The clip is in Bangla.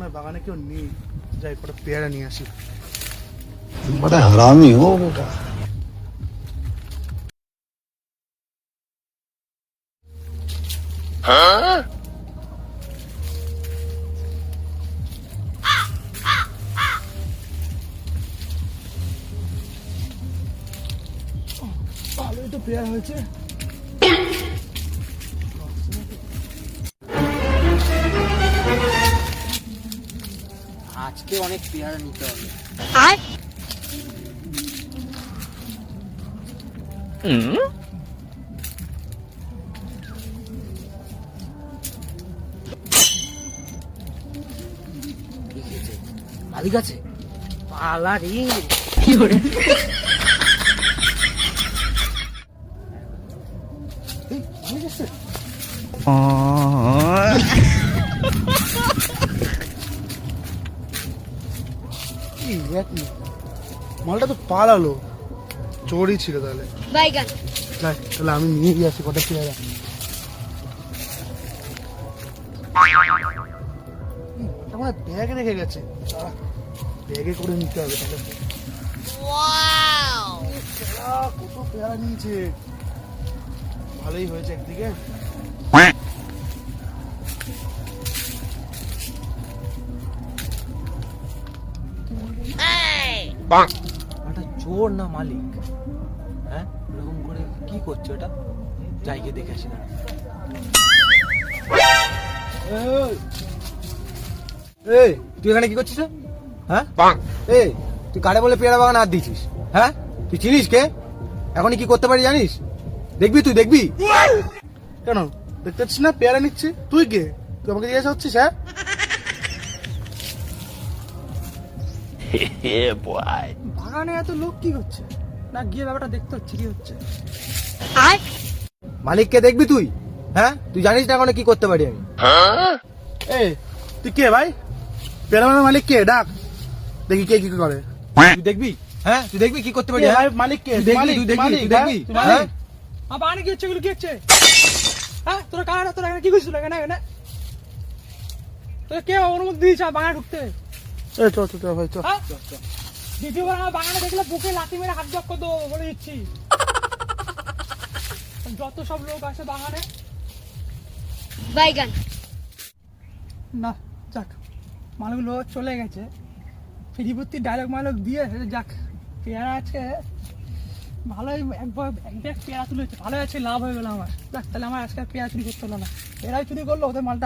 মনে হয় বাগানে কেউ নেই, যাই কটা পেয়ারা নিয়ে আসি। बड़ा हरामी हो बेटा। ভালোই তো পেয়ারা হয়েছে। আজকে অনেক পেয়ারা নিতে হবে। মালিক আছে পালা রে। মালিক আছে? মালটা তো পালালো, চোরই ছিল তাহলে। তাহলে আমি নিয়ে গিয়ে আসি কটা পেয়ারা। আমার ব্যাগে রেখে গেছে, ব্যাগে করে নিতে হবে তাহলে। কত পেয়ারা নিয়েছে, ভালোই হয়েছে একদিকে। ওটা চোর না মালিক? হ্যাঁ, এরকম করে কি করছে ওটা? যাই গিয়ে দেখে আসি না। এই তুই এখানে কি করছিস? হ্যাঁ, এই তুই কারে বলে পেয়ারা বাগান হাত দিয়েছিস? হ্যাঁ, তুই চিনিস কে? এখনই কি করতে পারি জানিস? দেখবি তুই দেখবি। কেন দেখতে পাচ্ছিস না পেয়ারা নিচ্ছে? তুই কে? তুই আমাকে জিজ্ঞাসা হচ্ছিস? হ্যাঁ, বাগানে এত লোক কি করছে না, গিয়ে ব্যাপারটা দেখতে হচ্ছে কি হচ্ছে। মালিককে দেখবি তুই? হ্যাঁ, তুই জানিস না এখন কি করতে পারি আমি? এই তুই কে ভাই? পেয়ারা বাগানের মালিক কে? ডাক দেখি কে কি করে। তুই দেখবি? হ্যাঁ, তুই দেখবি কি করতে পারি? কে হ্যাঁ? ভাই? মালিক কে? তুই দেখবি, মালিক, তুই দেখবি, মালিক, তুই দেখবি। হ্যাঁ? তুই মালিক? হ্যাঁ? বাগানে কি হচ্ছে? এগুলো কি হচ্ছে? হ্যাঁ, তোরা কারা? তোরা এখানে কি করছিস? এখানে তোরা কে অনুমতি দিয়েছে বাগানে ঢুকতে? এই চল চল চল ভাই চল। হ্যাঁ, দ্বিতীয়বার আমার বাগানে দেখলে বুকে লাথি মেরে হাত জক করে দেবো বলে দিচ্ছি। যত সব লোক আছে বাগানে। না যাক, মালক লোক চলে গেছে, ফিরিবর্তী ডায়লগ মালক দিয়ে যাক। পেয়ারা আছে ভালোই, এক ব্যাগ পেয়ারা তুলেছে, ভালোই আছে, লাভ হয়ে গেল আমার। যাক, তাহলে আমার আজকে পেয়ারা চুরি করতে হলো না, এরাই চুরি করলো ওদের মালটা।